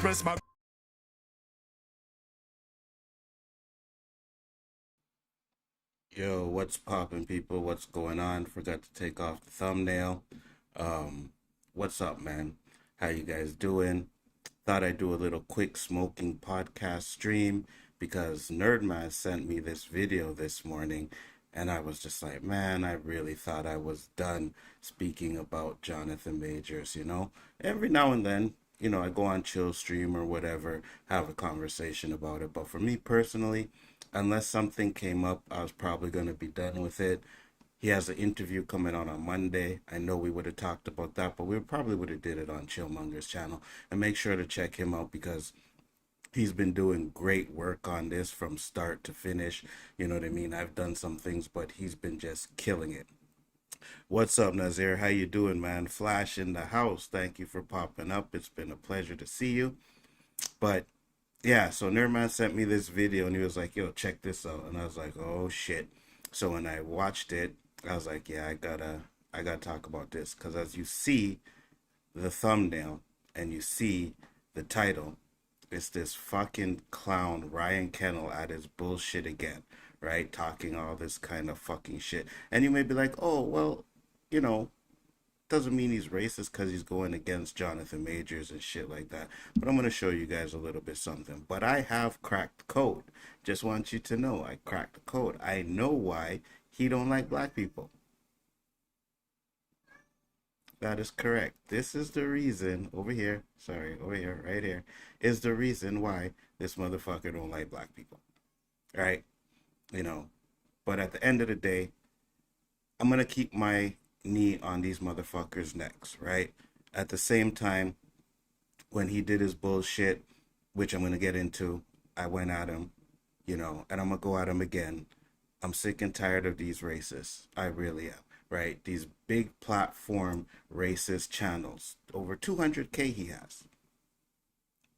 express my. Yo, what's poppin', people? What's going on? Forgot to take off the thumbnail. What's up, man? How you guys doing? Thought I'd do a little quick smoking podcast stream because Nerdman sent me this video this morning, and I was just like, man, I really thought I was done speaking about Jonathan Majors, you know? Every now and then, you know, I go on chill stream or whatever, have a conversation about it. But for me personally, unless something came up, I was probably going to be done with it. He has an interview coming out on Monday. I know we would have talked about that, but we probably would have did it on Chillmonger's channel. And make sure to check him out because he's been doing great work on this from start to finish. You know what I mean? I've done some things, but he's been just killing it. What's up, Nazir? How you doing, man? Flash in the house. Thank you for popping up. It's been a pleasure to see you. But yeah, so Nerdman sent me this video and he was like, yo, check this out. And I was like, oh shit. So when I watched it, I was like, yeah, I gotta talk about this. Cause as you see the thumbnail and you see the title, it's this fucking clown Ryan Kinel at his bullshit again, right? Talking all this kind of fucking shit. And you may be like, oh, well, you know, doesn't mean he's racist because he's going against Jonathan Majors and shit like that. But I'm going to show you guys a little bit something. But I have cracked the code. Just want you to know I cracked the code. I know why he don't like black people. That is correct. This is the reason over here, right here, is the reason why this motherfucker don't like black people. Right? You know, but at the end of the day, I'm going to keep my knee on these motherfuckers' necks, right? At the same time, when he did his bullshit, which I'm going to get into, I went at him, you know, and I'm going to go at him again. I'm sick and tired of these racists. I really am, right? These big platform racist channels. Over 200K he has.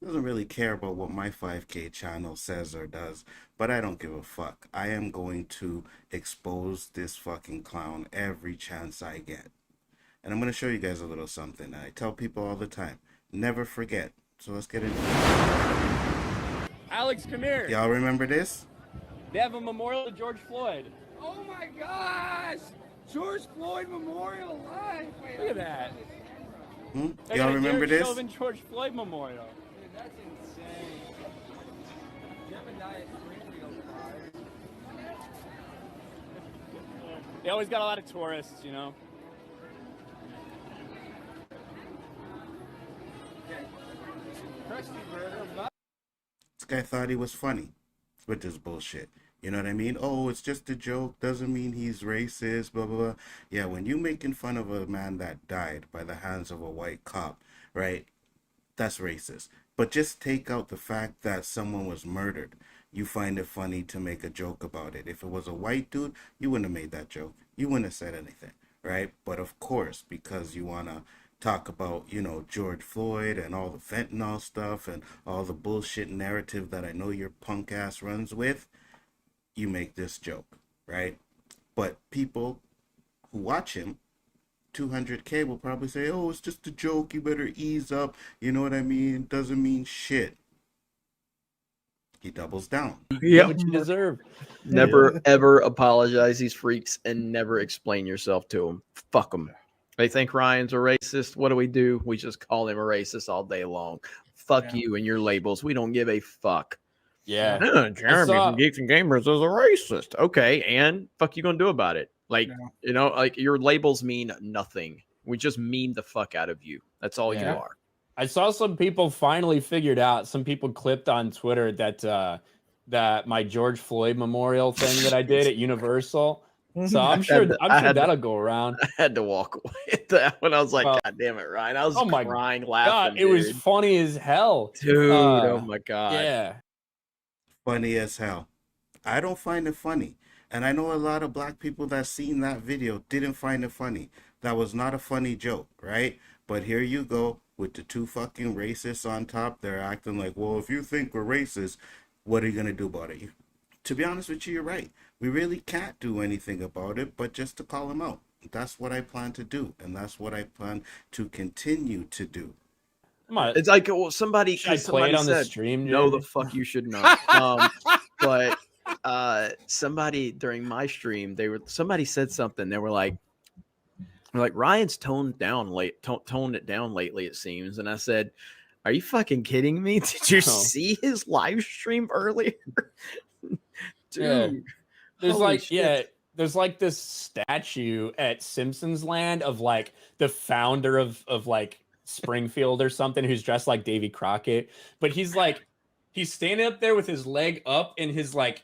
Doesn't really care about what my 5K channel says or does, but I don't give a fuck. I am going to expose this fucking clown every chance I get. And I'm going to show you guys a little something. I tell people all the time, never forget. So let's get into it. Alex, come here. Y'all remember this? They have a memorial to George Floyd. Oh my gosh! George Floyd Memorial Live! Wait, Look at that. Y'all remember this? Chauvin George Floyd Memorial. Dude, that's insane. Gemini Springfield card. They always got a lot of tourists, you know. This guy thought he was funny with this bullshit. You know what I mean? Oh, it's just a joke. Doesn't mean he's racist, blah, blah, blah. Yeah, when you making fun of a man that died by the hands of a white cop, right? That's racist. But just take out the fact that someone was murdered. You find it funny to make a joke about it. If it was a white dude, you wouldn't have made that joke. You wouldn't have said anything, right? But of course, because you want to talk about, you know, George Floyd and all the fentanyl stuff and all the bullshit narrative that I know your punk ass runs with, you make this joke, right? But people who watch him, 200K, will probably say, oh, it's just a joke, you better ease up, you know what I mean? Doesn't mean shit. He doubles down. Yeah, what you deserve. Never ever apologize these freaks and never explain yourself to them. Fuck them. They think Ryan's a racist. What do? We just call him a racist all day long. Fuck you and your labels. We don't give a fuck. Yeah. Jeremy from Geeks and Gamers is a racist. Okay, and fuck you gonna do about it? Like, you know, like your labels mean nothing. We just meme the fuck out of you. That's all you are. I saw some people finally figured out. Some people clipped on Twitter that that my George Floyd memorial thing that I did at Universal. So I'm sure that'll go around. I had to walk away at that when I was like, God damn it, Ryan. I was crying, laughing. God, it was funny as hell. Dude, oh my God. Yeah. Funny as hell. I don't find it funny. And I know a lot of black people that seen that video didn't find it funny. That was not a funny joke, right? But here you go with the two fucking racists on top. They're acting like, well, if you think we're racist, what are you going to do about it? To be honest with you, you're right. We really can't do anything about it, but just to call them out. That's what I plan to do, and that's what I plan to continue to do. It's like, well, somebody should I play it on the stream? No, the fuck you should not. But somebody during my stream, somebody said something. They were like Ryan's toned it down lately, it seems. And I said, are you fucking kidding me? Did you see his live stream earlier? Dude, yeah. There's like shit. there's like this statue at Simpsons Land of like the founder of like Springfield or something, who's dressed like Davy Crockett, but he's standing up there with his leg up and his like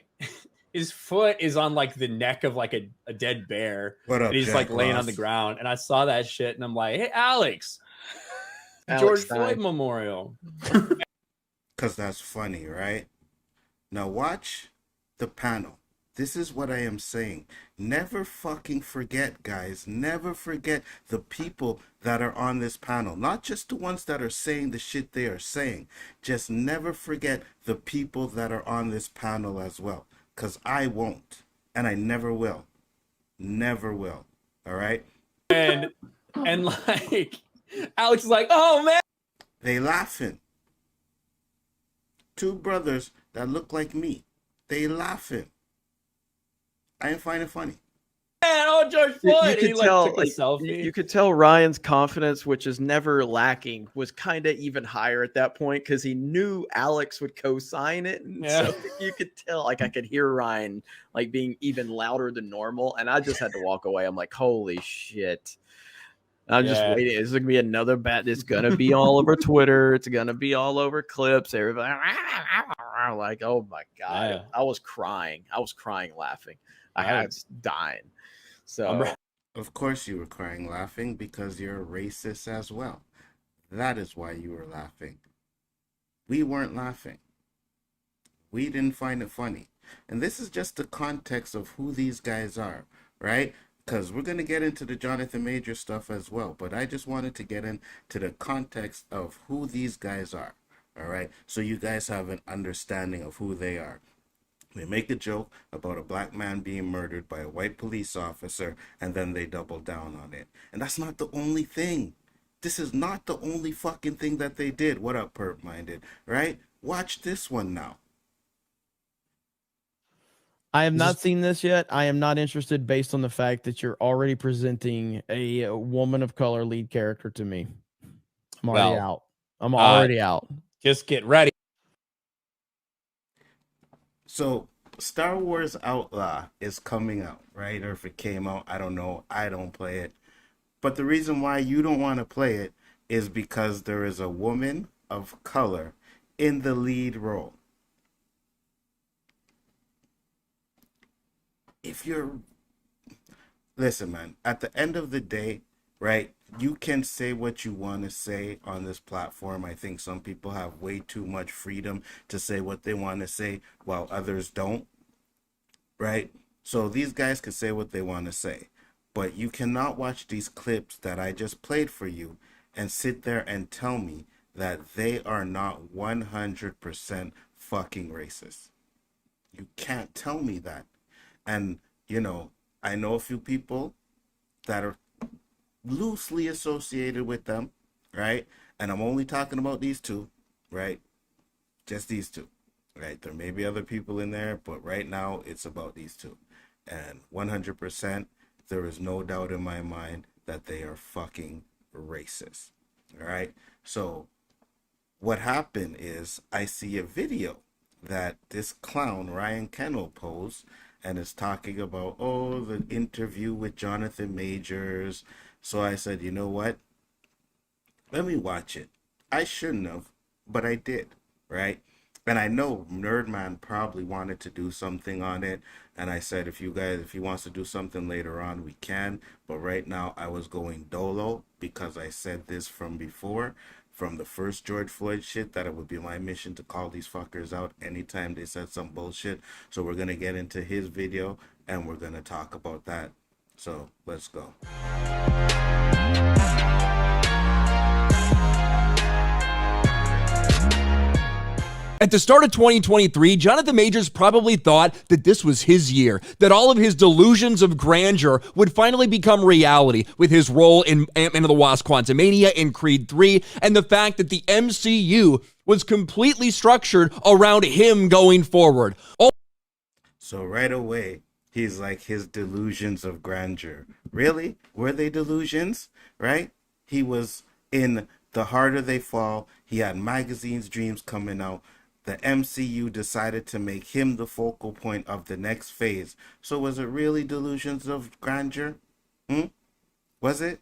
his foot is on like the neck of like a dead bear. What up, and he's Jack like laying Ross? on the ground. And I saw that shit and I'm like, hey, Alex George Floyd Memorial. Because that's funny, right? Now watch the panel. This is what I am saying. Never fucking forget, guys. Never forget the people that are on this panel. Not just the ones that are saying the shit they are saying. Just never forget the people that are on this panel as well. Because I won't. And I never will. Never will. All right? And like, Alex is like, oh, man. They laughing. Two brothers that look like me. They laughing. I ain't find it funny. Man, oh, George Floyd. You could tell, took a selfie. You could tell Ryan's confidence, which is never lacking, was kind of even higher at that point because he knew Alex would co-sign it. And so you could tell, like, I could hear Ryan like being even louder than normal, and I just had to walk away. I'm like, holy shit. I'm just waiting. It's gonna be another bet. It's gonna be all over Twitter. It's gonna be all over clips. Everybody like, oh my god. Yeah. I was crying. Laughing. I was dying. So of course you were crying laughing because you're a racist as well. That is why you were laughing. We weren't laughing. We didn't find it funny. And this is just the context of who these guys are, right? Because we're going to get into the Jonathan Major stuff as well. But I just wanted to get into the context of who these guys are, all right? So you guys have an understanding of who they are. They make a joke about a black man being murdered by a white police officer, and then they double down on it. And that's not the only thing. This is not the only fucking thing that they did. What up, Perp Minded, right? Watch this one now. I have not seen this yet. I am not interested based on the fact that you're already presenting a woman of color lead character to me. I'm already out. I'm already out. Just get ready. So Star Wars Outlaw is coming out, right? Or if it came out, I don't know. I don't play it. But the reason why you don't want to play it is because there is a woman of color in the lead role. Listen, man, at the end of the day, right, you can say what you want to say on this platform. I think some people have way too much freedom to say what they want to say while others don't, right? So these guys can say what they want to say, but you cannot watch these clips that I just played for you and sit there and tell me that they are not 100% fucking racist. You can't tell me that. And, you know, I know a few people that are loosely associated with them, right? And I'm only talking about these two, right? Just these two, right? There may be other people in there, but right now it's about these two. And 100%, there is no doubt in my mind that they are fucking racist, all right? So what happened is I see a video that this clown, Ryan Kinel, posed, and is talking about, oh, the interview with Jonathan Majors. So I said, you know what? Let me watch it. I shouldn't have, but I did, right? And I know Nerdman probably wanted to do something on it. And I said, if he wants to do something later on, we can. But right now I was going dolo because I said this from before. From the first George Floyd shit, that it would be my mission to call these fuckers out anytime they said some bullshit. So we're going to get into his video and we're going to talk about that. So let's go. At the start of 2023, Jonathan Majors probably thought that this was his year, that all of his delusions of grandeur would finally become reality with his role in Ant-Man and the Wasp: Quantumania in Creed 3, and the fact that the MCU was completely structured around him going forward. So right away, he's like, his delusions of grandeur. Really? Were they delusions? Right? He was in The Harder They Fall. He had magazines, dreams coming out. The MCU decided to make him the focal point of the next phase. So was it really delusions of grandeur? Was it?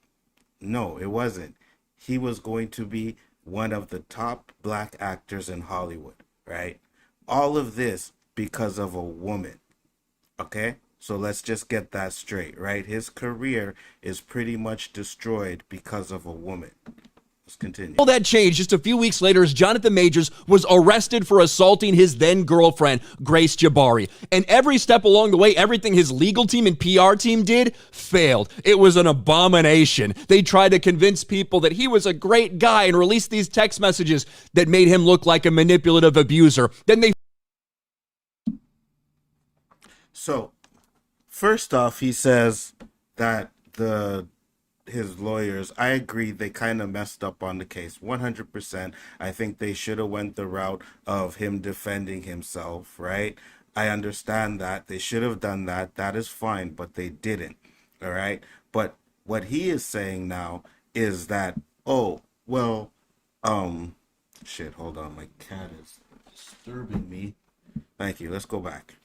No, it wasn't. He was going to be one of the top black actors in Hollywood, right? All of this because of a woman. Okay? So let's just get that straight, right? His career is pretty much destroyed because of a woman. Let's continue. All that changed just a few weeks later as Jonathan Majors was arrested for assaulting his then girlfriend, Grace Jabari. And every step along the way, everything his legal team and PR team did failed. It was an abomination. They tried to convince people that he was a great guy and released these text messages that made him look like a manipulative abuser. Then they... So, first off, he says that his lawyers, I agree, they kind of messed up on the case 100%. I think they should have went the route of him defending himself, right? I understand that they should have done that. That is fine, but they didn't. All right. But what he is saying now is that, oh, well, shit, hold on, my cat is disturbing me. Thank you. Let's go back.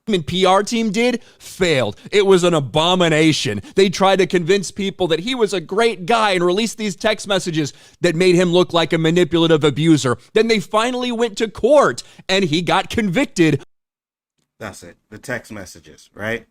and PR team did failed. It was an abomination. They tried to convince people that he was a great guy and released these text messages that made him look like a manipulative abuser. Then they finally went to court and he got convicted. That's it. The text messages, right?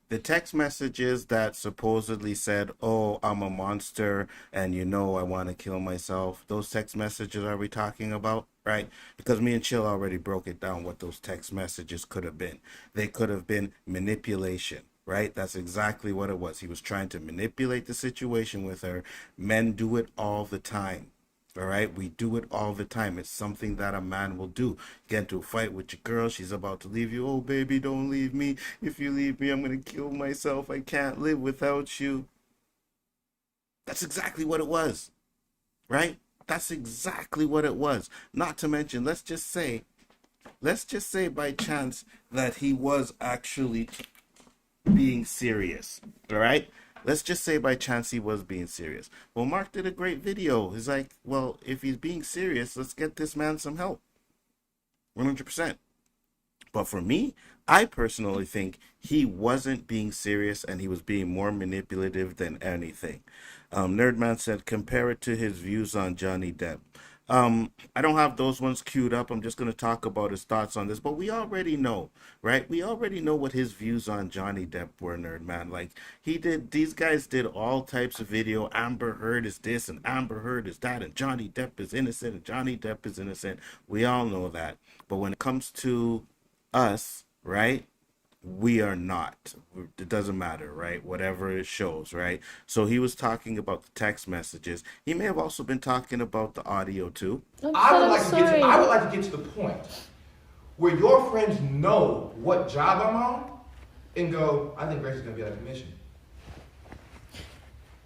The text messages that supposedly said, oh, I'm a monster and I want to kill myself. Those text messages are we talking about, right? Because me and Chill already broke it down what those text messages could have been. They could have been manipulation, right? That's exactly what it was. He was trying to manipulate the situation with her. Men do it all the time. All right, we do it all the time. It's something that a man will do. Get into a fight with your girl. She's about to leave you. Oh, baby, don't leave me. If you leave me, I'm going to kill myself. I can't live without you. That's exactly what it was, right? That's exactly what it was. Not to mention, let's just say by chance that he was actually being serious, all right? Let's just say by chance he was being serious. Well, Mark did a great video. He's like, well, if he's being serious, let's get this man some help. 100%. But for me, I personally think he wasn't being serious and he was being more manipulative than anything. Nerdman said, compare it to his views on Johnny Depp. I don't have those ones queued up. I'm just going to talk about his thoughts on this, but we already know, right? We already know what his views on Johnny Depp were, Nerdman. Like, these guys did all types of video. Amber Heard is this and Amber Heard is that, and Johnny Depp is innocent and Johnny Depp is innocent. We all know that. But when it comes to us, right? We are not. It doesn't matter, right? Whatever it shows, right? So he was talking about the text messages. He may have also been talking about the audio too. I would like to get to the point where your friends know what job I'm on and go, I think Grace is gonna be out of commission.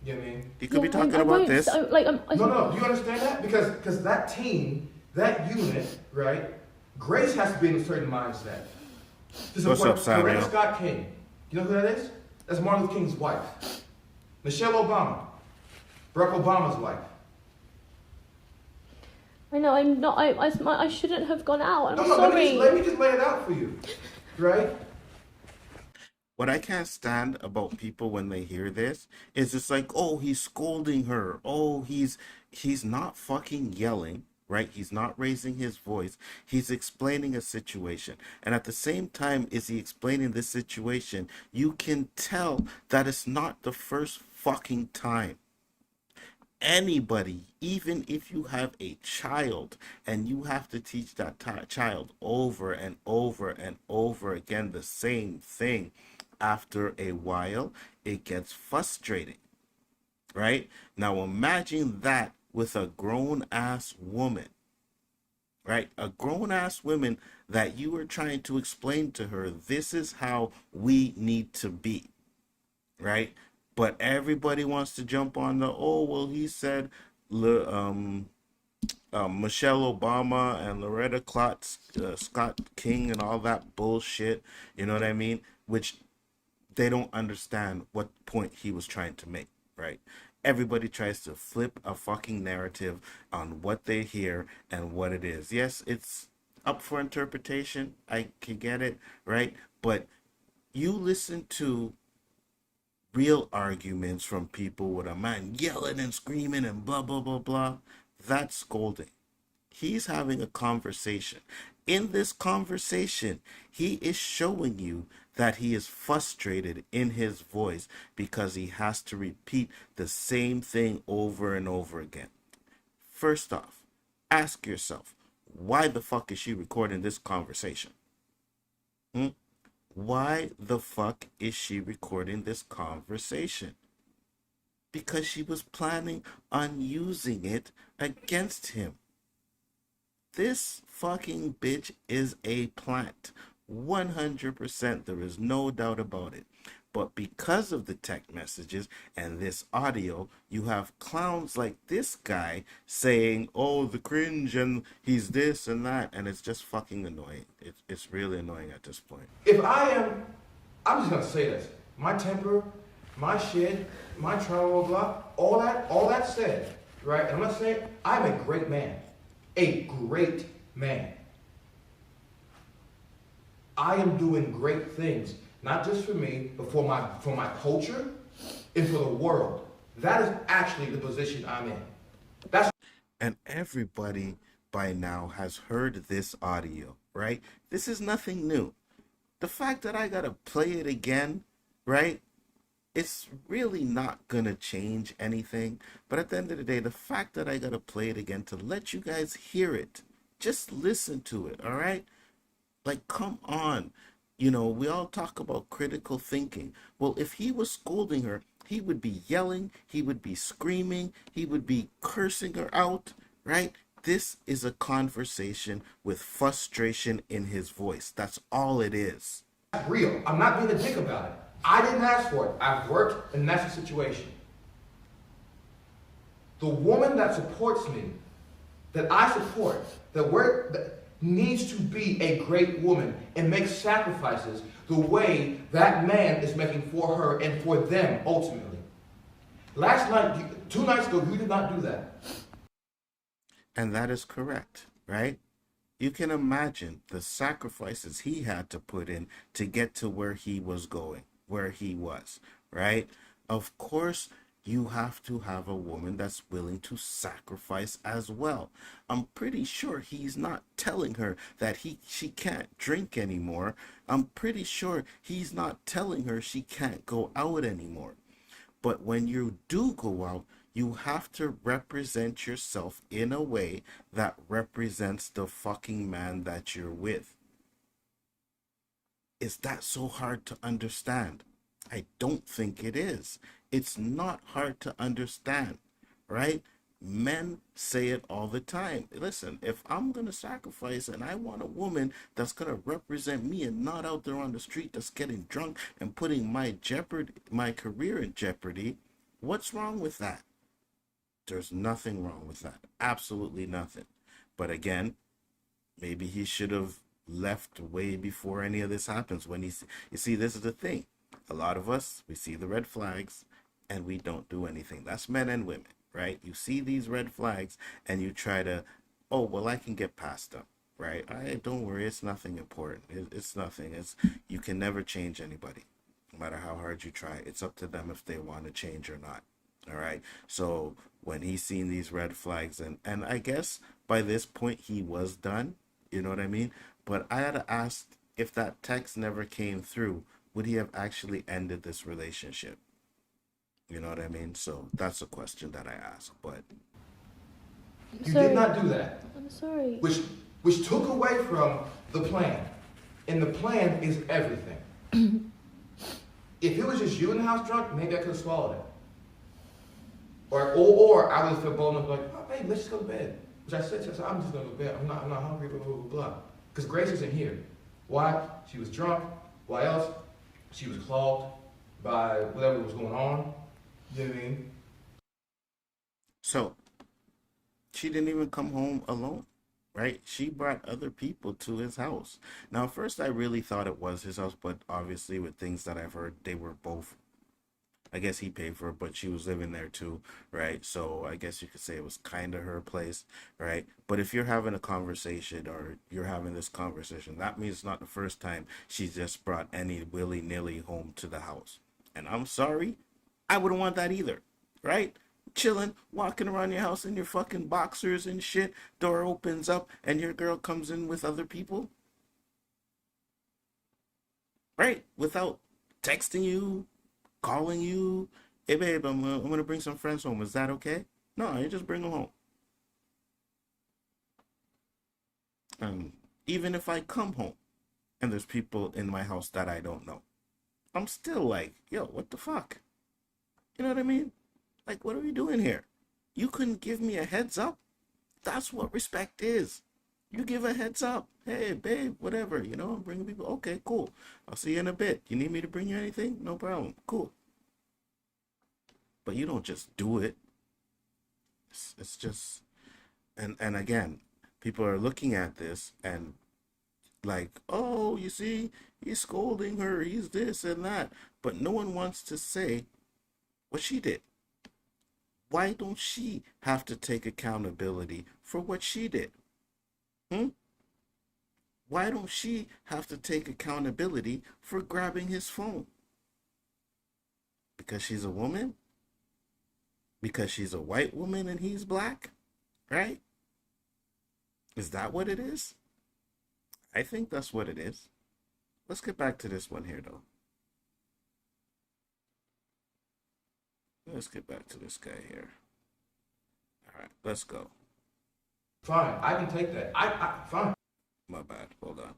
You know what I mean? He could be talking about this. No, do you understand that? Because that team, that unit, right? Grace has to be in a certain mindset. What's up, Samuel? Scott King. You know who that is? That's Martin Luther King's wife. Michelle Obama. Barack Obama's wife. I know, I'm not, I shouldn't have gone out. I'm sorry. Let me just lay it out for you. Right? What I can't stand about people when they hear this is it's like, oh, he's scolding her. Oh, he's not fucking yelling. Right? He's not raising his voice. He's explaining a situation. And at the same time, is he explaining this situation, you can tell that it's not the first fucking time. Anybody, even if you have a child and you have to teach that child over and over and over again the same thing, after a while, it gets frustrating. Right? Now imagine that with a grown-ass woman, right? A grown-ass woman that you were trying to explain to her, this is how we need to be, right? But everybody wants to jump on the, oh, well, he said Michelle Obama and Loretta Scott King and all that bullshit, you know what I mean? Which they don't understand what point he was trying to make, right? Everybody tries to flip a fucking narrative on what they hear and what it is. Yes, it's up for interpretation. I can get it, right? But you listen to real arguments from people with a man yelling and screaming and blah, blah, blah, blah. That's scolding. He's having a conversation. In this conversation, he is showing you that he is frustrated in his voice because he has to repeat the same thing over and over again. First off, ask yourself, why the fuck is she recording this conversation? Why the fuck is she recording this conversation? Because she was planning on using it against him. This fucking bitch is a plant. 100%. There is no doubt about it. But because of the text messages and this audio, you have clowns like this guy saying, oh, the cringe and he's this and that. And it's just fucking annoying. It's really annoying at this point. If I'm just going to say this. My temper, my shit, my travel, blah, all that said, right? And I'm going to say it, I'm a great man. A great man. I am doing great things, not just for me, but for my culture and for the world. That is actually the position I'm in. And everybody by now has heard this audio, right? This is nothing new. The fact that I gotta play it again, right? It's really not gonna change anything. But at the end of the day, the fact that I gotta play it again to let you guys hear it, just listen to it, all right? Like, come on. You know, we all talk about critical thinking. Well, if he was scolding her, he would be yelling, he would be screaming, he would be cursing her out, right? This is a conversation with frustration in his voice. That's all it is. That's real. I'm not being a dick about it. I didn't ask for it. I've worked, and that's the situation. The woman that supports me, that I support, that needs to be a great woman and make sacrifices the way that man is making for her and for them ultimately. Last night, 2 nights ago, you did not do that. And that is correct, right? You can imagine the sacrifices he had to put in to get to where he was going, where he was, right? Of course, you have to have a woman that's willing to sacrifice as well. I'm pretty sure he's not telling her that she can't drink anymore. I'm pretty sure he's not telling her she can't go out anymore. But when you do go out, you have to represent yourself in a way that represents the fucking man that you're with. Is that so hard to understand? I don't think it is. It's not hard to understand, right? Men say it all the time. Listen, if I'm going to sacrifice and I want a woman that's going to represent me and not out there on the street that's getting drunk and putting my career in jeopardy, what's wrong with that? There's nothing wrong with that. Absolutely nothing. But again, maybe he should have left way before any of this happens. You see, this is the thing. A lot of us, we see the red flags and we don't do anything. That's men and women, right? You see these red flags and you try to, oh, well, I can get past them, right? Don't worry, it's nothing important. It's nothing. You can never change anybody, no matter how hard you try. It's up to them if they want to change or not. All right. So when he's seen these red flags, and I guess by this point he was done, you know what I mean? But I had to ask, if that text never came through, would he have actually ended this relationship? You know what I mean? So that's a question that I ask. But you did not do that. I'm sorry. Which took away from the plan. And the plan is everything. If it was just you in the house drunk, maybe I could have swallowed it. Or I would have felt bold enough like, oh, babe, let's just go to bed. Which I said, I'm just gonna go to bed. I'm not hungry, blah, blah, blah, blah. Because Grace isn't here. Why? She was drunk. Why else? She was clogged by whatever was going on. You know what I mean? So, she didn't even come home alone, right? She brought other people to his house. Now, at first, I really thought it was his house, but obviously, with things that I've heard, they were both. I guess he paid for it, but she was living there too, right? So I guess you could say it was kind of her place, right? But if you're having a conversation or you're having this conversation, that means it's not the first time she just brought any willy-nilly home to the house. And I'm sorry, I wouldn't want that either, right? Chilling, walking around your house in your fucking boxers and shit, door opens up and your girl comes in with other people, right? Without texting you, calling you, hey babe, I'm gonna bring some friends home. Is that okay? No, you just bring them home. Even if I come home and there's people in my house that I don't know, I'm still like, yo, what the fuck? You know what I mean? Like, what are we doing here? You couldn't give me a heads up? That's what respect is. You give a heads up. Hey, babe, whatever, you know, bring people. Okay, cool. I'll see you in a bit. You need me to bring you anything? No problem. Cool. But you don't just do it. It's just, and again, people are looking at this and like, oh, you see, he's scolding her, he's this and that. But no one wants to say what she did. Why don't she have to take accountability for what she did? Why don't she have to take accountability for grabbing his phone? Because she's a woman? Because she's a white woman and he's black? Right? Is that what it is? I think that's what it is. Let's get back to this one here, though. Let's get back to this guy here. All right, let's go. Fine, I can take that. Fine. My bad. Hold on.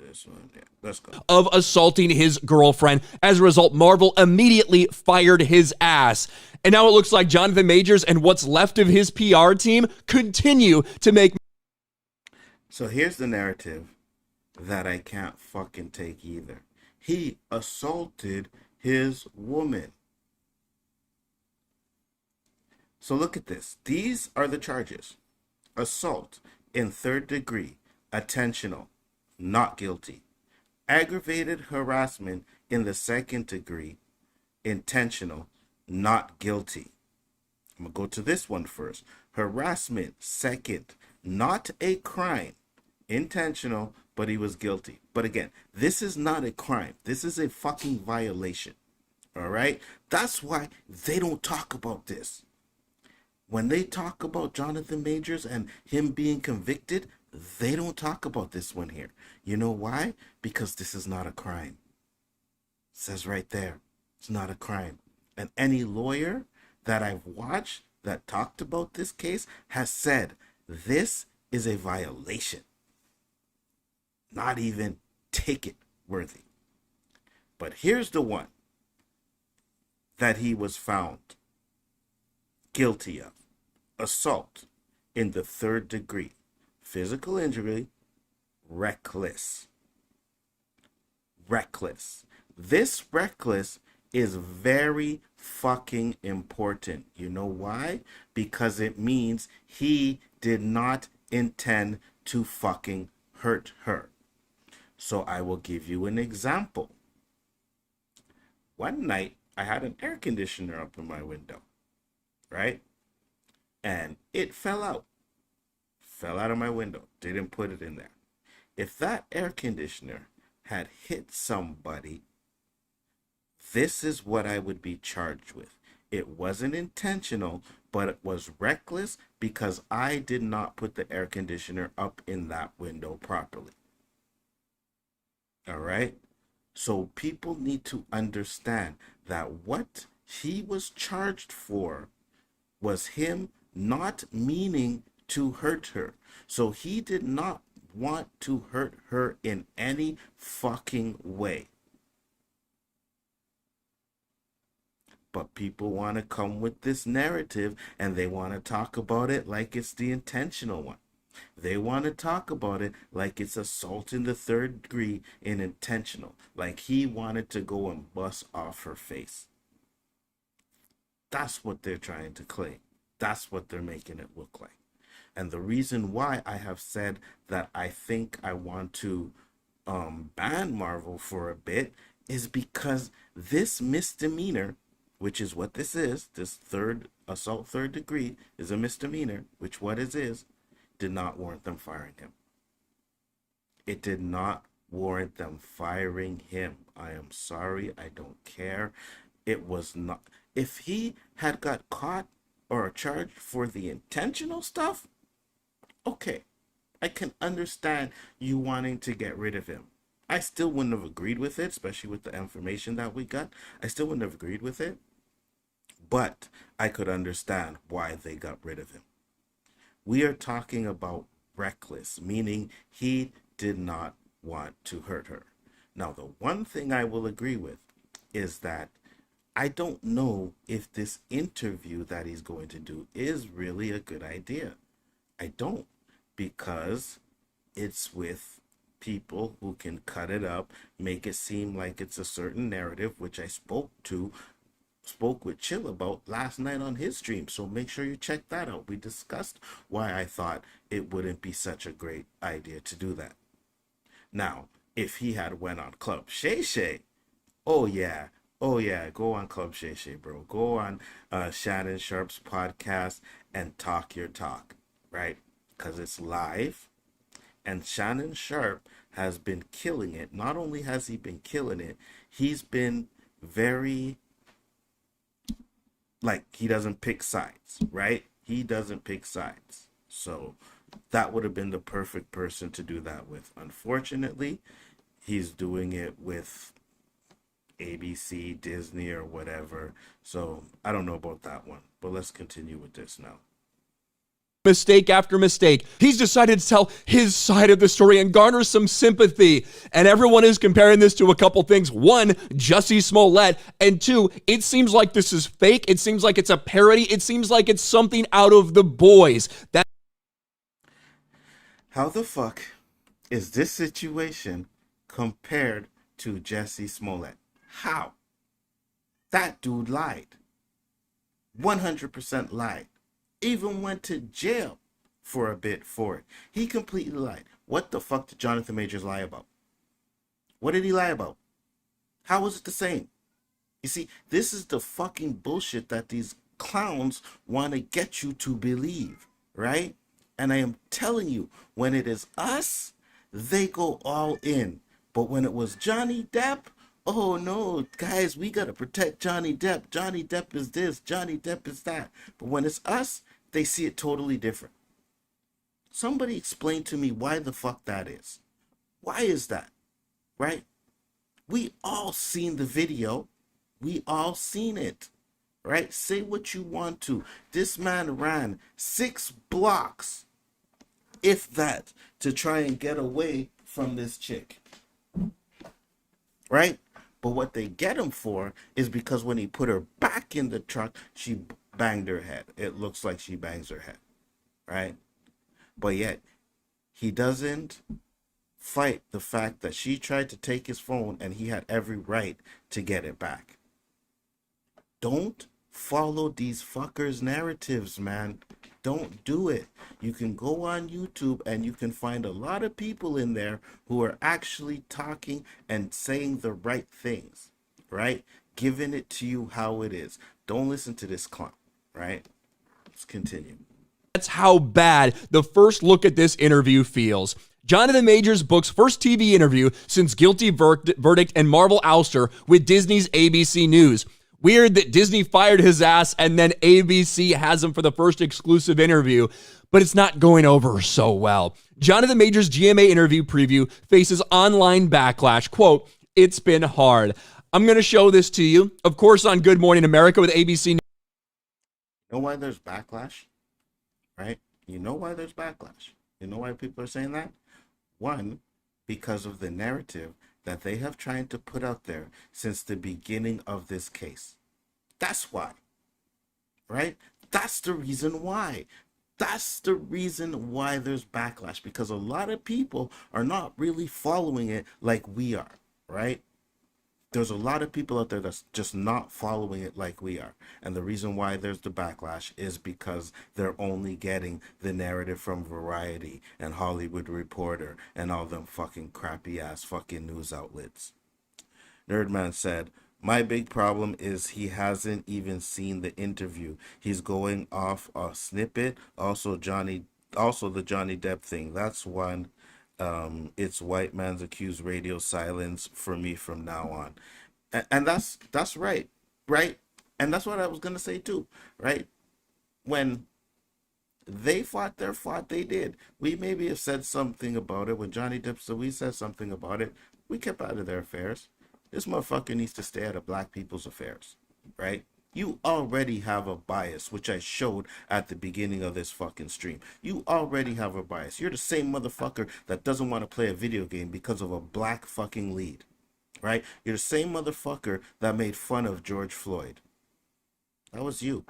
This one, yeah. Let's go. Of assaulting his girlfriend. As a result, Marvel immediately fired his ass. And now it looks like Jonathan Majors and what's left of his PR team continue to make. So here's the narrative that I can't fucking take either. He assaulted his woman. So look at this. These are the charges. Assault in third degree, intentional, not guilty. Aggravated harassment in the second degree, intentional, not guilty. I'm going to go to this one first. Harassment, second, not a crime, intentional, but he was guilty. But again, this is not a crime. This is a fucking violation. All right? That's why they don't talk about this. When they talk about Jonathan Majors and him being convicted, they don't talk about this one here. You know why? Because this is not a crime. It says right there, it's not a crime. And any lawyer that I've watched that talked about this case has said this is a violation. Not even ticket worthy. But here's the one that he was found guilty of. Assault in the third degree. Physical injury. Reckless. Reckless. This reckless is very fucking important. You know why? Because it means he did not intend to fucking hurt her. So I will give you an example. One night, I had an air conditioner up in my window, right? And it fell out. Fell out of my window. Didn't put it in there. If that air conditioner had hit somebody, this is what I would be charged with. It wasn't intentional, but it was reckless because I did not put the air conditioner up in that window properly. All right? So people need to understand that what he was charged for was him not meaning to hurt her. So he did not want to hurt her in any fucking way. But people want to come with this narrative and they want to talk about it like it's the intentional one. They want to talk about it like it's assault in the third degree and intentional, like he wanted to go and bust off her face. That's what they're trying to claim. That's what they're making it look like. And the reason why I have said that I think I want to ban Marvel for a bit is because this misdemeanor, which is what this is, this third assault third degree is a misdemeanor, which what it is, did not warrant them firing him. It did not warrant them firing him. I am sorry. I don't care. It was not. If he had got caught or charged for the intentional stuff, okay, I can understand you wanting to get rid of him. I still wouldn't have agreed with it, especially with the information that we got. I still wouldn't have agreed with it, but I could understand why they got rid of him. We are talking about reckless, meaning he did not want to hurt her. Now, the one thing I will agree with is that I don't know if this interview that he's going to do is really a good idea. I don't, because it's with people who can cut it up, make it seem like it's a certain narrative, which I spoke with Chill about last night on his stream. So make sure you check that out. We discussed why I thought it wouldn't be such a great idea to do that. Now, if he had went on Club Shay Shay, oh yeah, go on Club Shay Shay, bro. Go on Shannon Sharp's podcast and talk your talk, right? Because it's live. And Shannon Sharp has been killing it. Not only has he been killing it, he's been very, like, he doesn't pick sides, right? He doesn't pick sides. So that would have been the perfect person to do that with. Unfortunately, he's doing it with ABC, Disney, or whatever. So I don't know about that one. But let's continue with this now. Mistake after mistake, he's decided to tell his side of the story and garner some sympathy. And everyone is comparing this to a couple things. One, Jussie Smollett. And two, it seems like this is fake. It seems like it's a parody. It seems like it's something out of The Boys. How the fuck is this situation compared to Jussie Smollett? How? That dude lied. 100% lied. Even went to jail for a bit for it. He completely lied. What the fuck did Jonathan Majors lie about? What did he lie about? How was it the same? You see, this is the fucking bullshit that these clowns want to get you to believe, right? And I am telling you, when it is us, they go all in. But when it was Johnny Depp, oh no, guys, we got to protect Johnny Depp. Johnny Depp is this, Johnny Depp is that. But when it's us, they see it totally different. Somebody explain to me why the fuck that is. Why is that? Right? We all seen the video. We all seen it. Right? Say what you want to. This man ran 6 blocks, if that, to try and get away from this chick. Right? But what they get him for is because when he put her back in the truck, she banged her head. It looks like she bangs her head. Right? But yet, he doesn't fight the fact that she tried to take his phone and he had every right to get it back. Don't follow these fuckers' narratives, man. Don't do it. You can go on YouTube and you can find a lot of people in there who are actually talking and saying the right things, right? Giving it to you how it is. Don't listen to this clown, right? Let's continue. That's how bad the first look at this interview feels. Jonathan Majors books first TV interview since guilty verdict and Marvel ouster with Disney's ABC News. Weird that Disney fired his ass and then ABC has him for the first exclusive interview, but it's not going over so well. Jonathan Majors' GMA interview preview faces online backlash. Quote, "It's been hard." I'm going to show this to you, of course, on Good Morning America with ABC News. You know why there's backlash? Right? You know why there's backlash? You know why people are saying that? One, because of the narrative that they have tried to put out there since the beginning of this case. That's why. Right? That's the reason why. That's the reason why there's backlash, because a lot of people are not really following it like we are, right? There's a lot of people out there that's just not following it like we are. And the reason why there's the backlash is because they're only getting the narrative from Variety and Hollywood Reporter and all them fucking crappy ass fucking news outlets. Nerdman said, my big problem is he hasn't even seen the interview. He's going off a snippet. Also the Johnny Depp thing. That's one. It's white man's accused radio silence for me from now on. And that's right. Right? And that's what I was gonna say too, right? When they fought their fight, they did. We maybe have said something about it. When Johnny Depp said we said something about it, we kept out of their affairs. This motherfucker needs to stay out of black people's affairs, right? You already have a bias, which I showed at the beginning of this fucking stream. You already have a bias. You're the same motherfucker that doesn't want to play a video game because of a black fucking lead, right? You're the same motherfucker that made fun of George Floyd. That was you.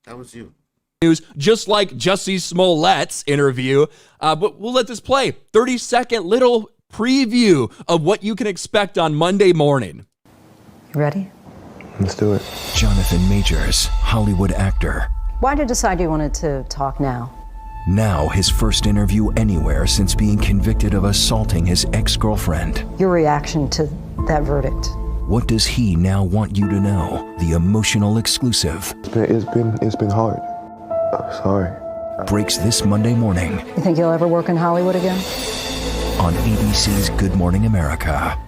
That was you. News, just like Jussie Smollett's interview, but we'll let this play. 30-second little preview of what you can expect on Monday morning. You ready? Let's do it. Jonathan Majors, Hollywood actor. Why did you decide you wanted to talk now? Now his first interview anywhere since being convicted of assaulting his ex-girlfriend. Your reaction to that verdict? What does he now want you to know? The emotional exclusive. It's been hard. I'm sorry. Breaks this Monday morning. You think you'll ever work in Hollywood again? On ABC's Good Morning America.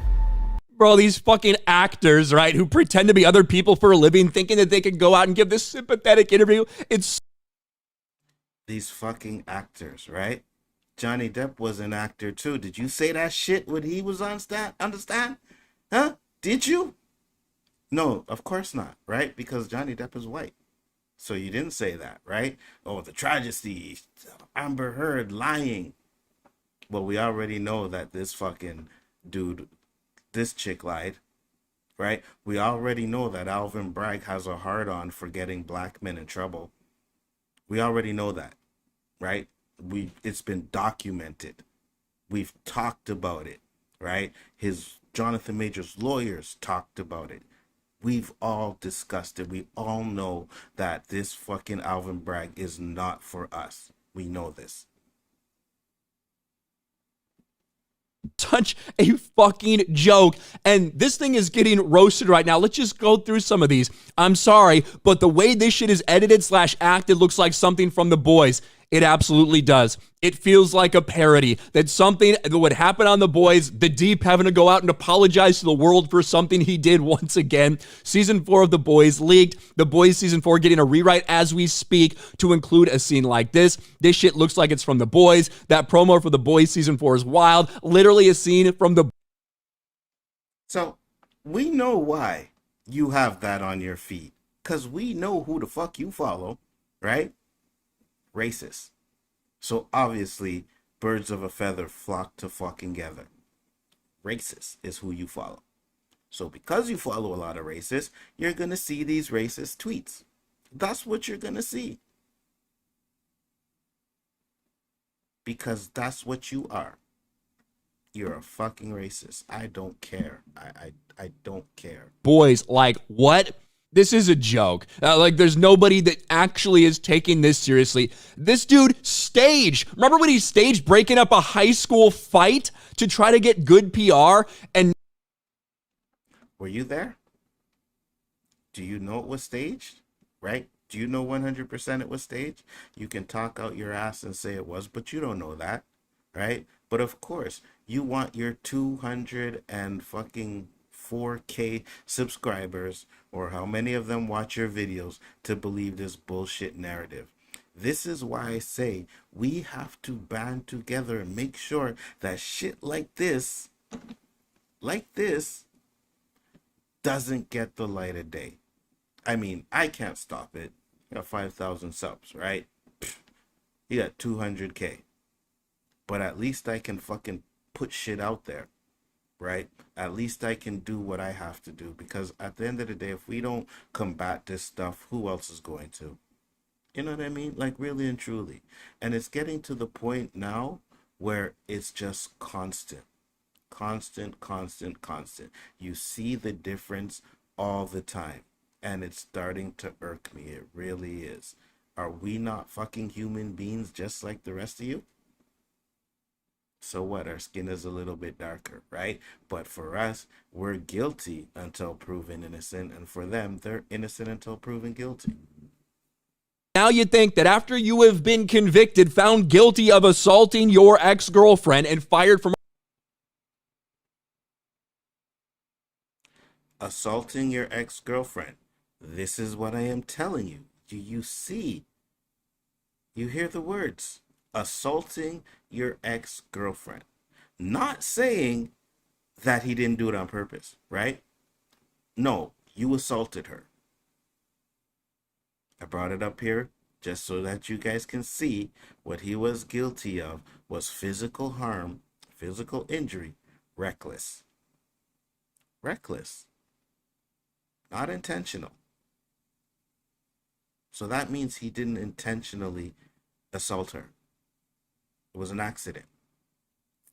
Bro, these fucking actors, right, who pretend to be other people for a living, thinking that they can go out and give this sympathetic interview. It's these fucking actors, right? Johnny Depp was an actor too. Did you say that shit when he was on stand? Understand? Huh? Did you? No, of course not, right? Because Johnny Depp is white. So you didn't say that, right? Oh, the tragedy, Amber Heard lying. Well, we already know that this fucking dude, this chick lied, right? We already know that Alvin Bragg has a hard-on for getting black men in trouble. We already know that, right? It's been documented. We've talked about it, right? Jonathan Majors' lawyers talked about it. We've all discussed it. We all know that this fucking Alvin Bragg is not for us. We know this. such a fucking joke. And this thing is getting roasted right now. Let's just go through some of these. I'm sorry, but the way this shit is edited / acted looks like something from The Boys. It absolutely does. It feels like a parody. That something that would happen on The Boys, the Deep having to go out and apologize to the world for something he did once again. Season 4 of The Boys leaked. The Boys Season 4 getting a rewrite as we speak to include a scene like this. This shit looks like it's from The Boys. That promo for The Boys Season 4 is wild. Literally a scene from The... So, we know why you have that on your feed. Because we know who the fuck you follow, right? Racist. So obviously, birds of a feather flock to fucking together. Racist is who you follow. So because you follow a lot of racists, you're going to see these racist tweets. That's what you're going to see. Because that's what you are. You're a fucking racist. I don't care. I don't care. Boys, like, what? This is a joke. Like, there's nobody that actually is taking this seriously. This dude staged. Remember when he staged breaking up a high school fight to try to get good PR? And were you there? Do you know it was staged? Right? Do you know 100% it was staged? You can talk out your ass and say it was, but you don't know that, right? But of course, you want your 200 and fucking 4K subscribers, or how many of them watch your videos, to believe this bullshit narrative. This is why I say we have to band together and make sure that shit like this doesn't get the light of day. I mean, I can't stop it. You got 5,000 subs, right? You got 200K. But at least I can fucking put shit out there. right? At least I can do what I have to do, because at the end of the day, if we don't combat this stuff, who else is going to? You know what I mean? Like, really and truly. And it's getting to the point now where it's just constant. You see the difference all the time, and it's starting to irk me. It really is. Are we not fucking human beings just like the rest of you? So what? Our skin is a little bit darker, right? But for us, we're guilty until proven innocent, and for them, they're innocent until proven guilty. Now you think that after you have been convicted, found guilty of assaulting your ex-girlfriend, and fired from assaulting your ex-girlfriend. This is what I am telling you. Do you see? You hear the words. Assaulting your ex-girlfriend. Not saying that he didn't do it on purpose, right? No, you assaulted her. I brought it up here just so that you guys can see what he was guilty of was physical harm, physical injury, reckless. Reckless. Not intentional. So that means he didn't intentionally assault her. It was an accident.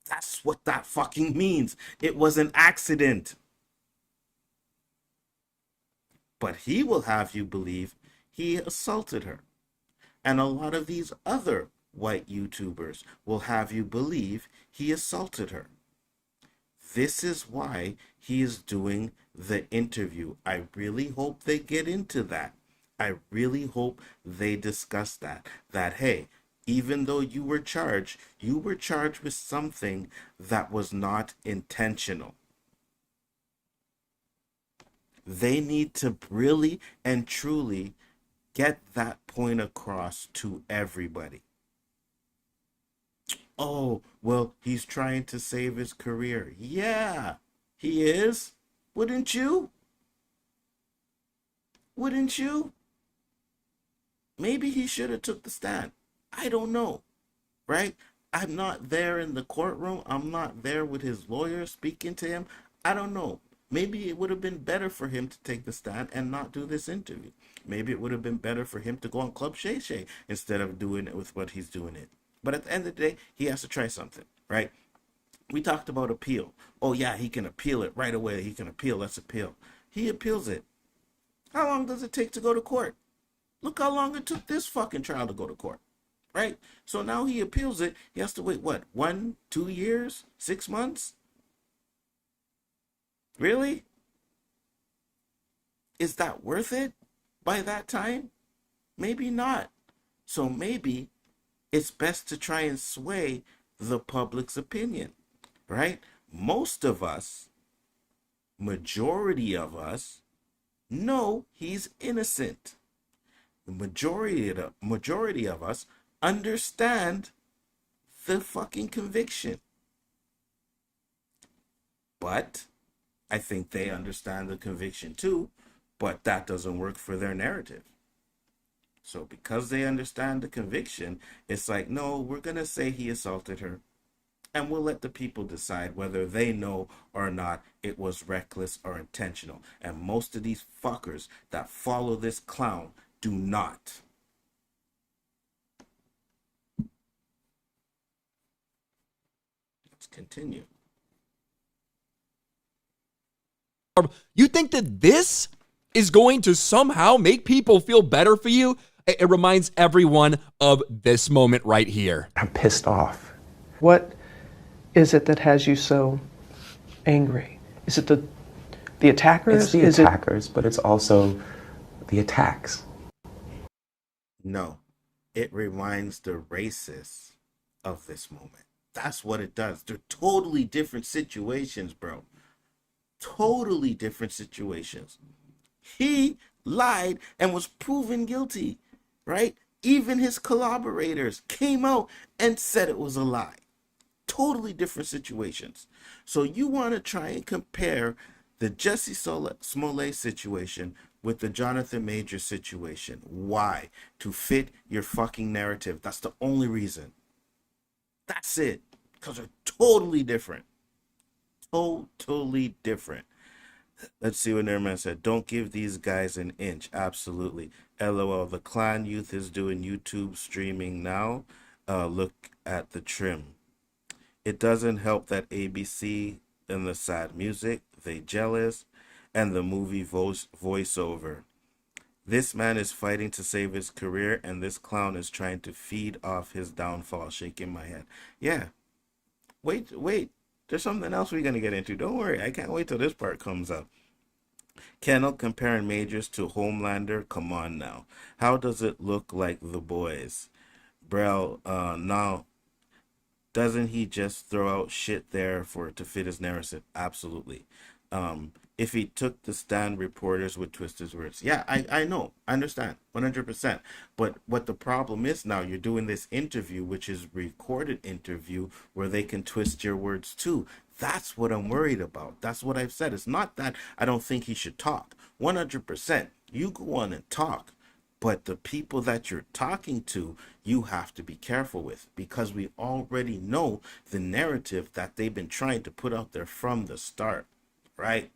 That's what that fucking means. It was an accident. But he will have you believe he assaulted her. And a lot of these other white YouTubers will have you believe he assaulted her. This is why he is doing the interview. I really hope they get into that. I really hope they discuss that. That, hey, even though you were charged with something that was not intentional. They need to really and truly get that point across to everybody. Oh, well, he's trying to save his career. Yeah, he is. Wouldn't you? Wouldn't you? Maybe he should have took the stand. I don't know, right? I'm not there in the courtroom. I'm not there with his lawyer speaking to him. I don't know. Maybe it would have been better for him to take the stand and not do this interview. Maybe it would have been better for him to go on Club Shay Shay instead of doing it with what he's doing it. But at the end of the day, he has to try something, right? We talked about appeal. Oh, yeah, he can appeal it right away. He can appeal. Let's appeal. He appeals it. How long does it take to go to court? Look how long it took this fucking trial to go to court, right? So now he appeals it. He has to wait, what, 1, 2 years, 6 months? Really? Is that worth it by that time? Maybe not. So maybe it's best to try and sway the public's opinion, right? Most of us, majority of us, know he's innocent. The majority of us understand the fucking conviction. But I think they understand the conviction too, but that doesn't work for their narrative. So because they understand the conviction, it's like, no, we're going to say he assaulted her. And we'll let the people decide whether they know or not it was reckless or intentional. And most of these fuckers that follow this clown do not. Let's continue. You think that this is going to somehow make people feel better for you? It reminds everyone of this moment right here. I'm pissed off. What is it that has you so angry? Is it the attackers? It's the attackers, but it's also the attacks. No, it reminds the racists of this moment. That's what it does. They're totally different situations, bro. Totally different situations. He lied and was proven guilty, right? Even his collaborators came out and said it was a lie. Totally different situations. So you want to try and compare the Jussie Smollett situation with the Jonathan Majors situation. Why? To fit your fucking narrative. That's the only reason. That's it. Because they're totally different. Totally different. Let's see what Nerman said. Don't give these guys an inch. Absolutely. LOL. The clan youth is doing YouTube streaming now. Look at the trim. It doesn't help that ABC and the sad music, they jealous, and the movie voiceover. This man is fighting to save his career, and this clown is trying to feed off his downfall. Shaking my head. Yeah. Wait. There's something else we're going to get into. Don't worry. I can't wait till this part comes up. Kinel comparing Majors to Homelander. Come on now. How does it look like The Boys? Bro, now, doesn't he just throw out shit there to fit his narrative? Absolutely. If he took the stand, reporters would twist his words. Yeah, I know. I understand. 100%. But what the problem is now, you're doing this interview, which is recorded interview, where they can twist your words too. That's what I'm worried about. That's what I've said. It's not that I don't think he should talk. 100%. You go on and talk. But the people that you're talking to, you have to be careful with, because we already know the narrative that they've been trying to put out there from the start, right?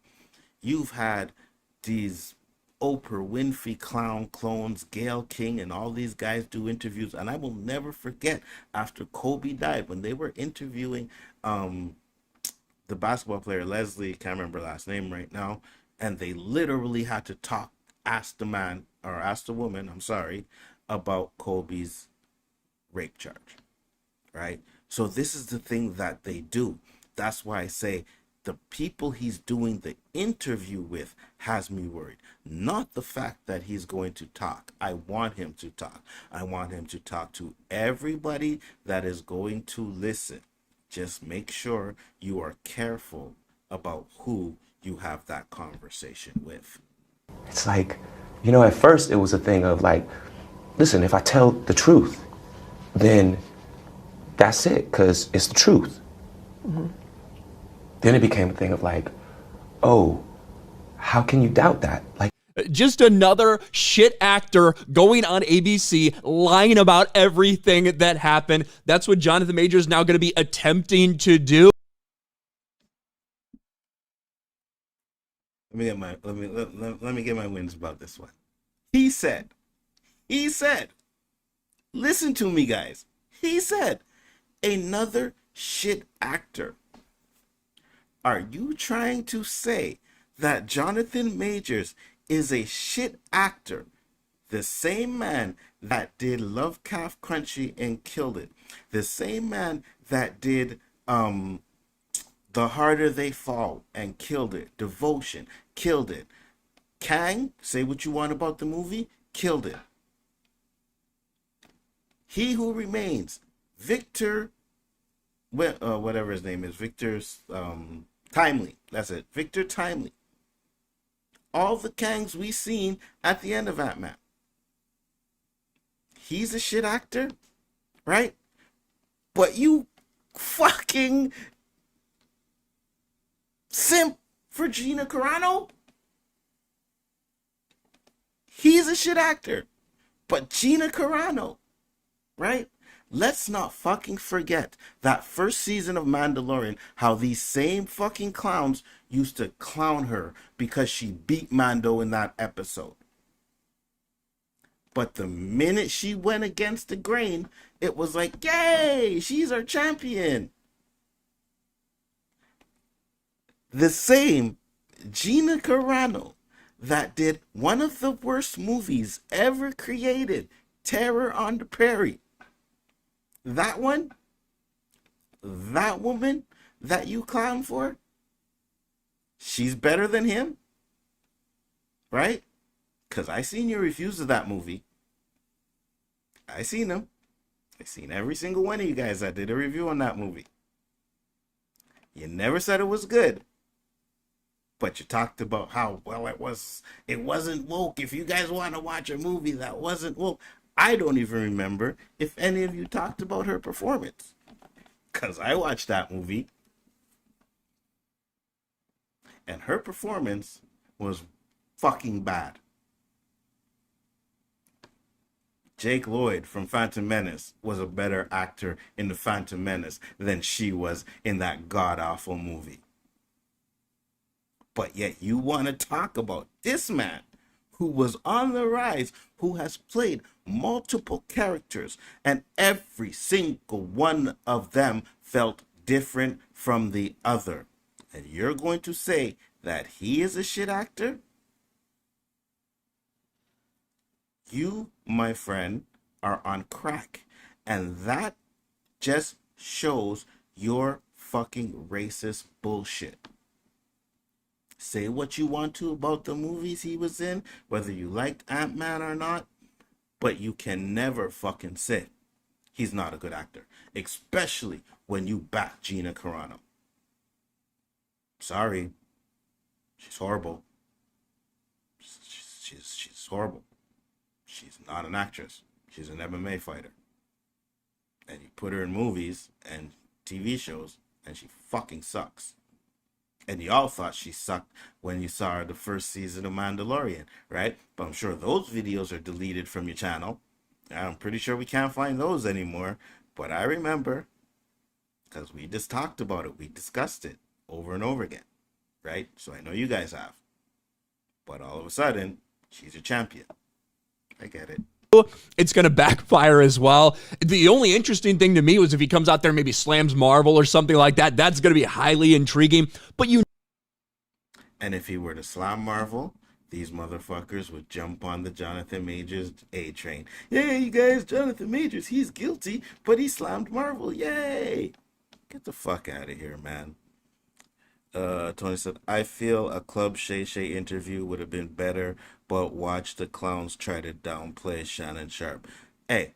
You've had these Oprah Winfrey clones, Gayle King, and all these guys do interviews. And I will never forget, after Kobe died, when they were interviewing the basketball player, Leslie, can't remember her last name right now, and they literally had to ask the woman, about Kobe's rape charge, right? So this is the thing that they do. That's why I say the people he's doing the interview with has me worried. Not the fact that he's going to talk. I want him to talk. I want him to talk to everybody that is going to listen. Just make sure you are careful about who you have that conversation with. It's like, at first it was a thing of like, listen, if I tell the truth, then that's it, because it's the truth. Mm-hmm. Then it became a thing of like, oh, how can you doubt that? Like, just another shit actor going on ABC, lying about everything that happened. That's what Jonathan Majors is now going to be attempting to do. Let me get my wins about this one. He said, listen to me, guys. He said, another shit actor. Are you trying to say that Jonathan Majors is a shit actor? The same man that did Love Calf Crunchy and killed it. The same man that did The Harder They Fall and killed it. Devotion, killed it. Kang, say what you want about the movie, killed it. He Who Remains, Victor, whatever his name is, Timely. That's it. Victor Timely. All the Kangs we seen at the end of Ant-Man. He's a shit actor, right? But you fucking simp for Gina Carano? He's a shit actor. But Gina Carano, right? Let's not fucking forget that first season of Mandalorian, how these same fucking clowns used to clown her because she beat Mando in that episode. But the minute she went against the grain, it was like, yay, she's our champion. The same Gina Carano that did one of the worst movies ever created, Terror on the Prairie. That one, that woman that you clown for, she's better than him, right? Because I seen your reviews of that movie. I seen them. I seen every single one of you guys that did a review on that movie. You never said it was good, but you talked about how, well, it wasn't woke. If you guys want to watch a movie that wasn't woke, I don't even remember if any of you talked about her performance, because I watched that movie and her performance was fucking bad. Jake Lloyd from Phantom Menace was a better actor in the Phantom Menace than she was in that god-awful movie. But yet you want to talk about this man who was on the rise, who has played multiple characters, and every single one of them felt different from the other. And you're going to say that he is a shit actor? You, my friend, are on crack. And that just shows your fucking racist bullshit. Say what you want to about the movies he was in, whether you liked Ant-Man or not, but you can never fucking say he's not a good actor, especially when you back Gina Carano. Sorry, she's horrible. She's horrible. She's not an actress. She's an MMA fighter. And you put her in movies and TV shows, and she fucking sucks. And you all thought she sucked when you saw her the first season of Mandalorian, right? But I'm sure those videos are deleted from your channel. I'm pretty sure we can't find those anymore. But I remember, because we just talked about it. We discussed it over and over again, right? So I know you guys have. But all of a sudden, she's a champion. I get it. It's going to backfire as well. The only interesting thing to me was if he comes out there and maybe slams Marvel or something like that. That's going to be highly intriguing. But and if he were to slam Marvel, these motherfuckers would jump on the Jonathan Majors A train. Yay, you guys, Jonathan Majors, he's guilty, but he slammed Marvel. Yay! Get the fuck out of here, man. Tony said, I feel a Club Shay Shay interview would have been better, but watch the clowns try to downplay Shannon Sharp. Hey,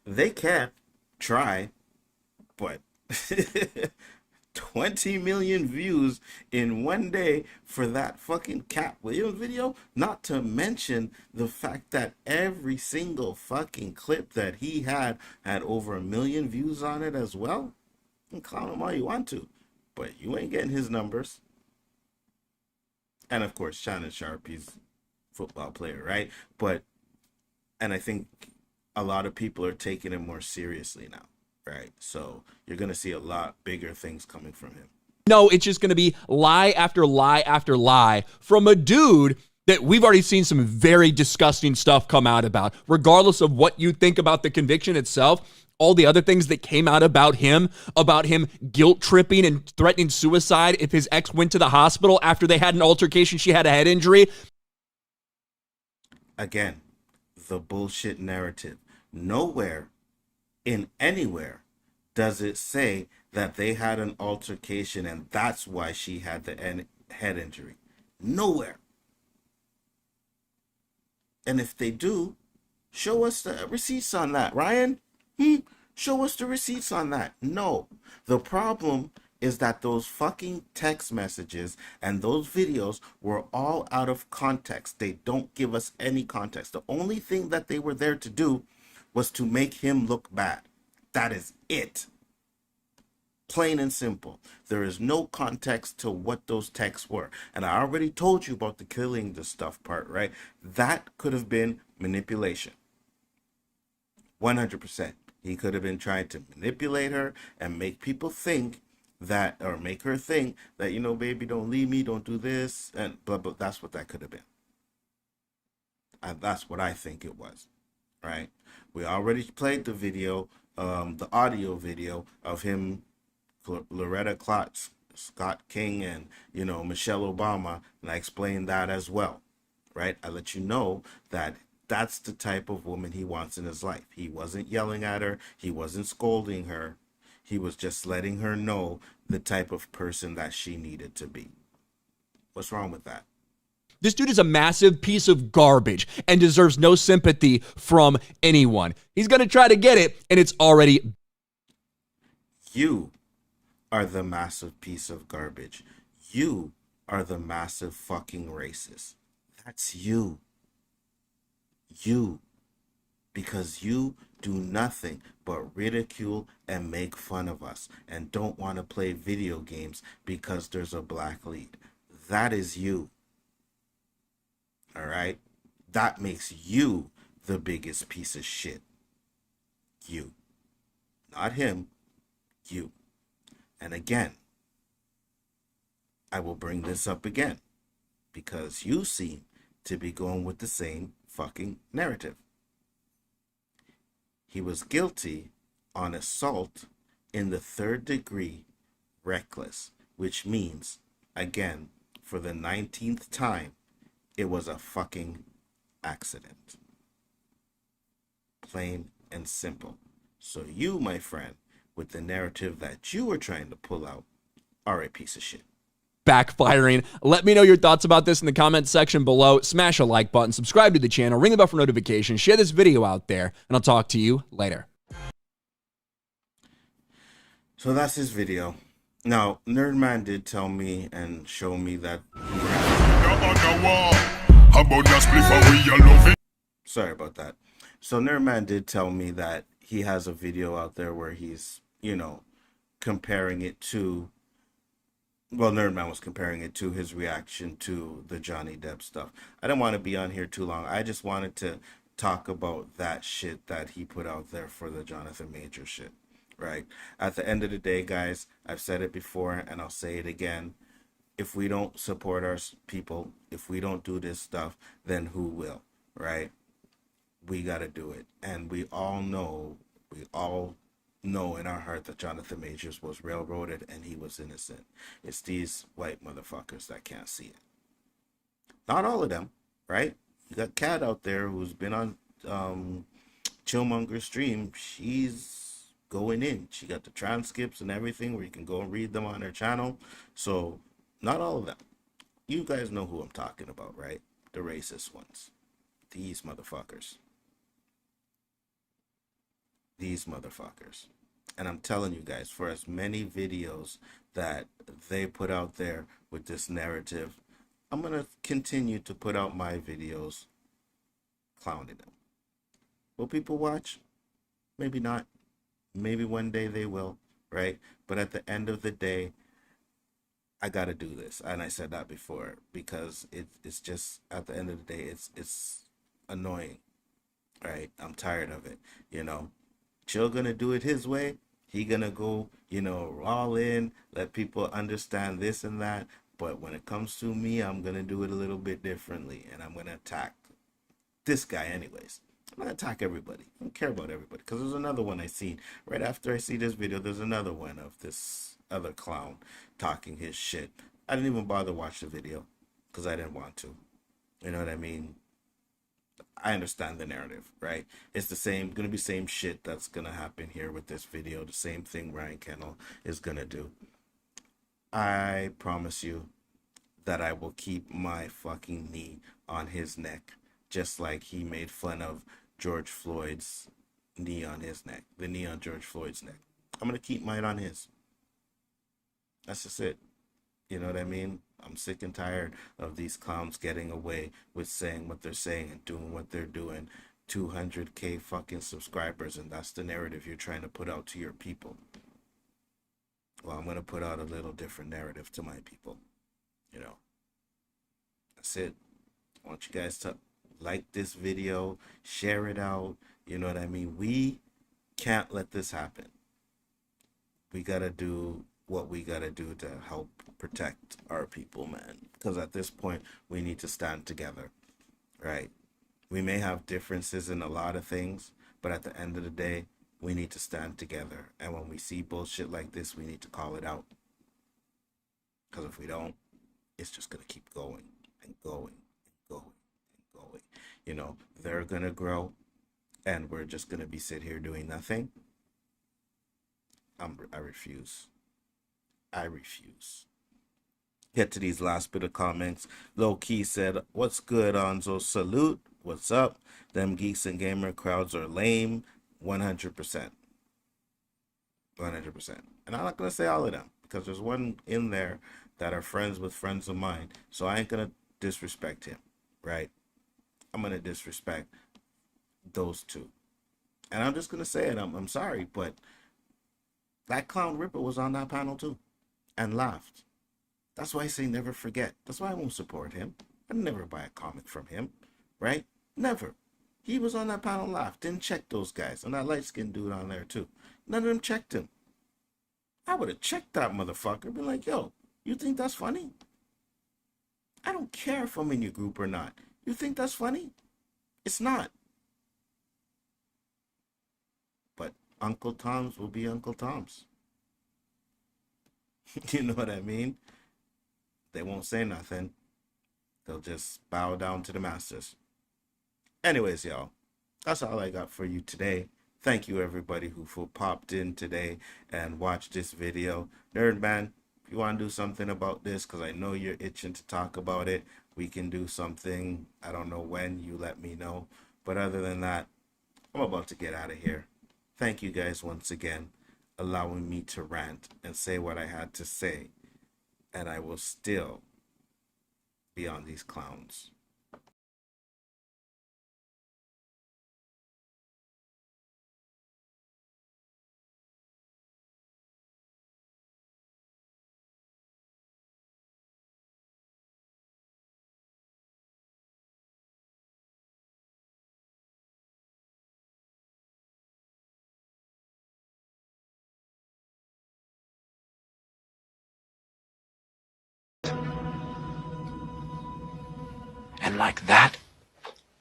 they can try, but 20 million views in one day for that fucking Cat Williams video, not to mention the fact that every single fucking clip that he had over 1 million views on it as well. You can clown him all you want to, but you ain't getting his numbers. And of course, Shannon Sharp, he's a football player, right? And I think a lot of people are taking him more seriously now, right? So you're going to see a lot bigger things coming from him. No, it's just going to be lie after lie after lie from a dude that we've already seen some very disgusting stuff come out about. Regardless of what you think about the conviction itself, all the other things that came out about him guilt tripping and threatening suicide if his ex went to the hospital after they had an altercation, she had a head injury. Again, the bullshit narrative. Nowhere in anywhere does it say that they had an altercation and that's why she had the head injury. Nowhere. And if they do, show us the receipts on that, Ryan. Show us the receipts on that. No. The problem is that those fucking text messages and those videos were all out of context. They don't give us any context. The only thing that they were there to do was to make him look bad. That is it. Plain and simple. There is no context to what those texts were. And I already told you about the killing the stuff part, right? That could have been manipulation. 100%. He could have been trying to manipulate her and make people think that, or make her think that, you know, baby, don't leave me, don't do this, and blah, blah. That's what that could have been. And that's what I think it was, right? We already played the video, the audio video of him, Loretta Klotz, Scott King, and, you know, Michelle Obama, and I explained that as well, right? I let you know that that's the type of woman he wants in his life. He wasn't yelling at her. He wasn't scolding her. He was just letting her know the type of person that she needed to be. What's wrong with that? This dude is a massive piece of garbage and deserves no sympathy from anyone. He's going to try to get it, and it's already... You are the massive piece of garbage. You are the massive fucking racist. That's you. You. Because you do nothing but ridicule and make fun of us and don't want to play video games because there's a black lead. That is you. All right? That makes you the biggest piece of shit. You. Not him. You. And again, I will bring this up again. because you seem to be going with the same fucking narrative. He was guilty on assault in the 3rd degree reckless, which means, again, for the 19th time, it was a fucking accident. Plain and simple. So you, my friend, with the narrative that you were trying to pull out, are a piece of shit. Backfiring. Let me know your thoughts about this in the comments section below. Smash a like button, subscribe to the channel, ring the bell for notifications, share this video out there, and I'll talk to you later. So that's his video. Now, Nerdman did tell me and show me that sorry about that. So Nerdman did tell me that he has a video out there where he's, you know, comparing it to, well, Nerdman was comparing it to his reaction to the Johnny Depp stuff. I didn't want to be on here too long. I just wanted to talk about that shit that he put out there for the Jonathan Majors shit, right? At the end of the day, guys, I've said it before and I'll say it again. If we don't support our people, if we don't do this stuff, then who will, right? We got to do it. And we all know in our heart that Jonathan Majors was railroaded and he was innocent. It's these white motherfuckers that can't see it. Not all of them, right? You got Kat out there who's been on Chillmonger's stream. She's going in. She got the transcripts and everything where you can go and read them on her channel. So not all of them. You guys know who I'm talking about, right? The racist ones. These motherfuckers. These motherfuckers. And I'm telling you guys, for as many videos that they put out there with this narrative, I'm going to continue to put out my videos clowning them. Will people watch? Maybe not. Maybe one day they will, right? But at the end of the day, I got to do this. And I said that before because it's just, at the end of the day, it's annoying, right? I'm tired of it, you know. Chill gonna do it his way. He gonna go, you know, all in, let people understand this and that. But when it comes to me, I'm gonna do it a little bit differently, and I'm gonna attack this guy anyways. I'm gonna attack everybody. I don't care about everybody, because there's another one I seen right after I see this video. There's another one of this other clown talking his shit. I didn't even bother watch the video because I didn't want to. You know what I mean? I understand the narrative, right? It's the same, gonna be same shit that's gonna happen here with this video. The same thing Ryan Kinel is gonna do. I promise you that I will keep my fucking knee on his neck, just like he made fun of George Floyd's knee on his neck, the knee on George Floyd's neck. I'm gonna keep mine on his. That's just it. You know what I mean? I'm sick and tired of these clowns getting away with saying what they're saying and doing what they're doing. 200K fucking subscribers, and that's the narrative you're trying to put out to your people. Well, I'm going to put out a little different narrative to my people. You know, that's it. I want you guys to like this video, share it out. You know what I mean? We can't let this happen. We got to do what we got to do to help protect our people, man. Because at this point, we need to stand together, right? We may have differences in a lot of things, but at the end of the day, we need to stand together. And when we see bullshit like this, we need to call it out. Because if we don't, it's just going to keep going and going and going and going. You know, they're going to grow, and we're just going to be sit here doing nothing. I refuse. I refuse. Get to these last bit of comments. LOWKEY said, "What's good, Nzo? Salute. What's up? Them geeks and gamer crowds are lame. 100%. 100%. And I'm not going to say all of them, because there's one in there that are friends with friends of mine. So I ain't going to disrespect him, right? I'm going to disrespect those two. And I'm just going to say it. I'm sorry, but that clown Ripper was on that panel too and laughed. That's why I say never forget. That's why I won't support him. I'd never buy a comic from him, right? Never. He was on that panel, laughed, didn't check those guys, and that light-skinned dude on there too. None of them checked him. I would have checked that motherfucker, been like, yo, you think that's funny? I don't care if I'm in your group or not. You think that's funny? It's not. But Uncle Tom's will be Uncle Tom's. You know what I mean? They won't say nothing. They'll just bow down to the masters. Anyways, y'all, that's all I got for you today. Thank you, everybody who popped in today and watched this video. Nerd Man, if you want to do something about this, because I know you're itching to talk about it, we can do something. I don't know when. You let me know. But other than that, I'm about to get out of here. Thank you guys once again, allowing me to rant and say what I had to say. And I will still be on these clowns. And like that,